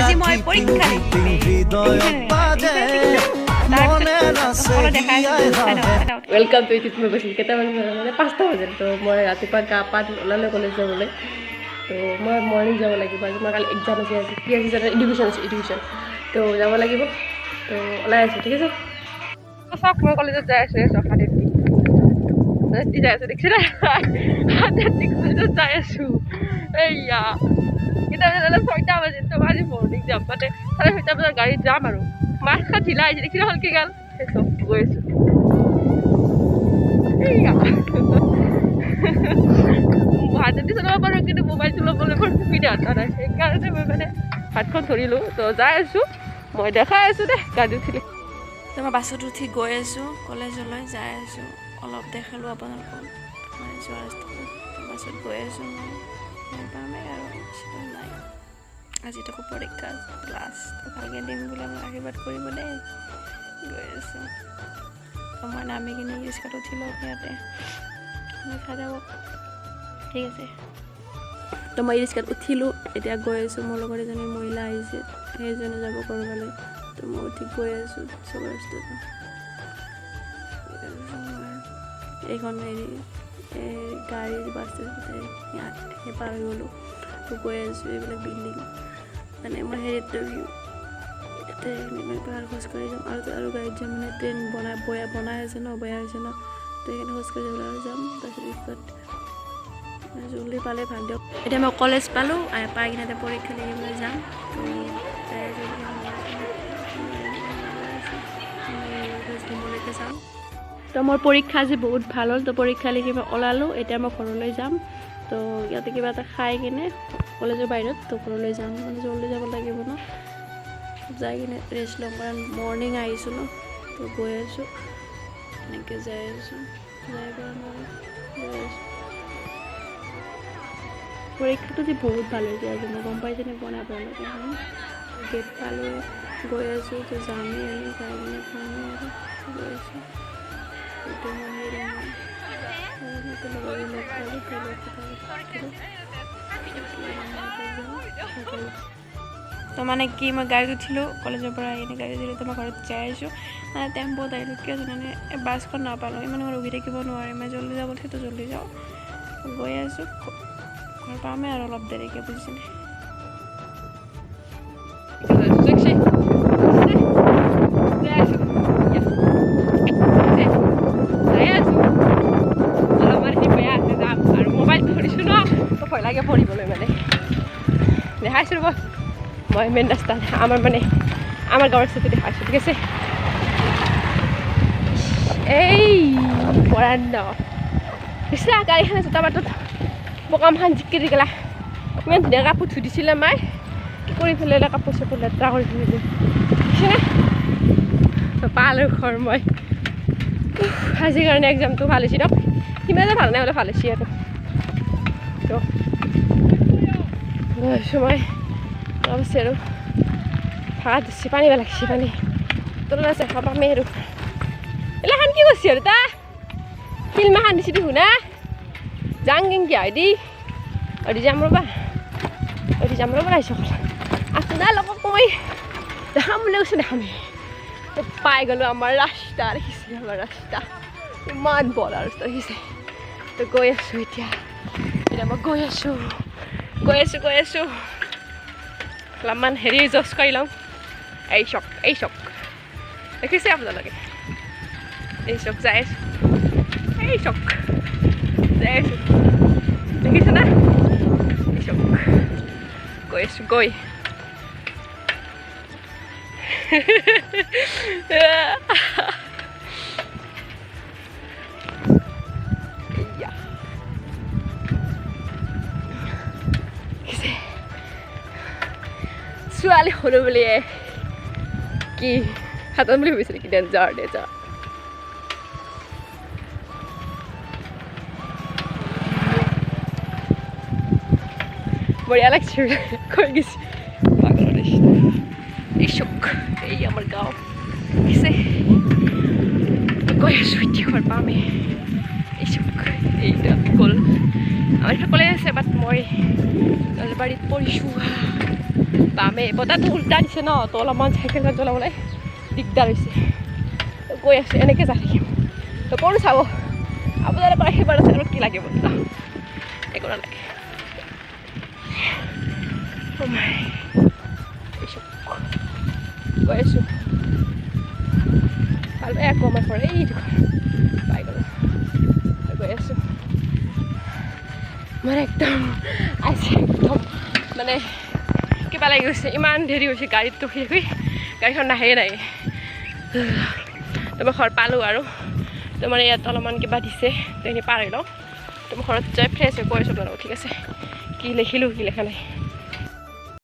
আজি মই পৰীক্ষা ৱেলকাম টু ইউটিউব মই গৈছিলোঁ কেইটামান মানে 5টা বজাত তো মই ৰাতিপুৱা গা পা ওলালে কলেজ যাবলৈ তো মই মৰ্ণিং যাব লাগিব আজি মই কালি এক্সাম আছে আজি কি আছে জানো এডুকেশ্যন তো যাব লাগিব তো ওলাই আছোঁ ঠিক আছে চাওক মই কলেজত যাই আছোঁ যাই আছোঁ দেখিছিলে কলেজত যাই আছোঁ এইয়া কেইটা 6টা বাজিত তো আজি মৰ্ণিং যাম মানে 6:30 বজাত গাড়ীত যাম আৰু মাছ খা ঢিলা আহিছে দেখিলে হলকে গাল চব গৈ আছোঁ এইয়া ভাত যদি চলাব পাৰোঁ কিন্তু মোবাইল চলাবলৈ বৰ সুবিধা এটা নাই সেইকাৰণে মই মানে হাতখন ধৰিলোঁ তো যাই আছোঁ মই দেখাই আছোঁ দে গাড়ী উঠিলে তো মই বাছত উঠি গৈ আছোঁ কলেজলৈ যাই আছোঁ অলপ দেখালোঁ আপোনালোকক মানে যোৱা ৰাস্তাটো বাছত গৈ আছোঁ মই পামেই আৰু নাই আজি তাকো পৰীক্ষা ক্লাছ ভালকৈ দিম বুলি আমাক আশীৰ্বাদ কৰিব দেই গৈ আছোঁ তো মই নামি কিনি ৰিক্সাত উঠিলোঁ ইয়াতে দেখা যাব ঠিক আছে তো মই ৰিক্সাত উঠিলোঁ এতিয়া গৈ আছোঁ মোৰ লগত এজনী মহিলা আহিছে সেইজনে যাব ক'ৰবালৈ তো মই উঠি গৈ আছোঁ চব ৰাস্তাটো এইখন হেৰি গাড়ী বাছ সেই পাৰ হৈ গ'লোঁ তো গৈ আছোঁ এইবিলাক বিল্ডিং মানে মই হেৰিত ইয়াতে পাহাৰ খোজকাঢ়ি যাম আৰু গাড়ীত যাম মানে ট্ৰেইন বনাই আছে ন বেয়া হৈছে ন তো সেইকাৰণে খোজকাঢ়ি যাবলৈ যাম তাৰপিছত জলদি পালে ভাল দিয়ক এতিয়া মই কলেজ পালোঁ পাই কিনে এতিয়া পৰীক্ষা লিখিবলৈ যাম তো যাম তো মোৰ পৰীক্ষা আজি বহুত ভাল হ'ল তো পৰীক্ষা লিখি মই ওলালোঁ এতিয়া মই ঘৰলৈ যাম তো ইয়াতে কিবা এটা খাই কিনে কলেজৰ বাহিৰত তো ঘৰলৈ যাম মানে জলদি যাব লাগিব ন যাই কিনে ৰেষ্ট ল'ম কাৰণ মৰ্ণিং আহিছোঁ ন তো গৈ আছোঁ এনেকৈ যাই আছোঁ যাই গৈ আছোঁ পৰীক্ষাটো যে বহুত ভাল হৈছে আজি মই গম পাইছোঁ নে পোৱা নাই আপোনালোকে গেট পালোঁ গৈ আছোঁ তো যামেই আৰু যাই কিনে পামেই আৰু গৈ আছোঁ এইটো মই তো মানে কি মই গাড়ীত উঠিলোঁ কলেজৰ পৰা আহি গাড়ী উঠিলোঁ তো মই ঘৰত যাই আছোঁ মানে টেম্পোত আহিলোঁ কিয় জানে বাছখন নাপালোঁ ইমান মই ৰখি থাকিব নোৱাৰিম মই জল্দি যাব লাগে তো জল্দি যাওঁ গৈ আছোঁ ঘৰ পামেই আৰু অলপ দেৰিকৈ বুজিছেনে ভয় লাগে পঢ়িবলৈ মানে দেখাইছোঁ ৰ'ব মই মেইন ৰাস্তা আমাৰ গাঁৱৰ ৰাস্তাটো দেখাইছোঁ ঠিক আছে এই পৰান দিছিলা গাড়ীখন জোতা বাটত বকামখান জিকি দি গেলা ইমান ধুনীয়া কাপোৰ ধুই দিছিলে মাই কি কৰি পেলালে কাপোৰ চাপোৰ লেতেৰা কৰি ধুই দিলোঁ পালোঁ ঘৰ মই আজিৰ কাৰণে এক্সামটো ভাল হৈছে ন সিমানে ভাল নাই হ'লে ভাল হৈছে আৰু গৈছোঁ মই অলপ আৰু ভাত দিছে পানী লাগছে পানী তোৰ আছে খাব পামেই আৰু এইগিলাখান কি কৰিছে আৰু তা ফিল্মাখান দিছে দেখোন না যাং কেংকি দি যাম ৰ'বা আহিছোঁ আছোঁ না লগত মই দেখাম বুলি কৈছোঁ দেখামেই পাই গ'লোঁ আমাৰ ৰাস্তা দেখিছে আমাৰ ৰাস্তা ইমান বলা ৰাস্তা দেখিছে তো গৈ আছোঁ এতিয়া মই গৈ আছোঁ অলপমান হেৰি জজ কৰি লওঁ এই চক দেখিছে আপোনালোকে এই চক যাই আছোঁ দেখিছে না এই চক গৈ আছোঁ ছোৱালী সৰু বুলিয়ে কি হাতত বুলি ভাবিছিলে কি ডেঞ্জাৰ বঢ়িয়া লাগছে কৈ গৈছে পাগলৰ নিচিনা এই চক এই আমাৰ গাঁও দেখিছে গৈ আছোঁ এতিয়া ঘৰ পামেই এই চক এইটা গ'ল আমাৰ এটা কলেজ আছে বাট মই নলবাৰীত পঢ়িছোঁ বামে বতাহটো উল্টা দিছে ন তো অলপমান চাইকেলখন চলাবলৈ দিগদাৰ হৈছে গৈ আছোঁ এনেকৈ যাই থাকিম তো কৰোঁ চাব আপোনাৰ পৰা সেইবাৰ আছে আৰু কি লাগিব একো নালাগে গৈ আছোঁ পালোঁ আকৌ আমাৰ ঘৰ এইটো পাই গ'লোঁ গৈ আছোঁ মানে একদম আজি একদম মানে কিবা লাগি গৈছে ইমান দেৰি হৈছে গাড়ীত ৰখি ৰখি গাড়ীখন নাহে নাই তো মই ঘৰ পালোঁ আৰু তো মানে ইয়াত অলপমান কিবা দিছে তো এনেই পাৰ হৈ লওঁ তো মই ঘৰত যাই ফ্ৰেছ হৈ গৈ আছোঁ আপোনালোকক ঠিক আছে কি লিখিলোঁ কি লেখা নাই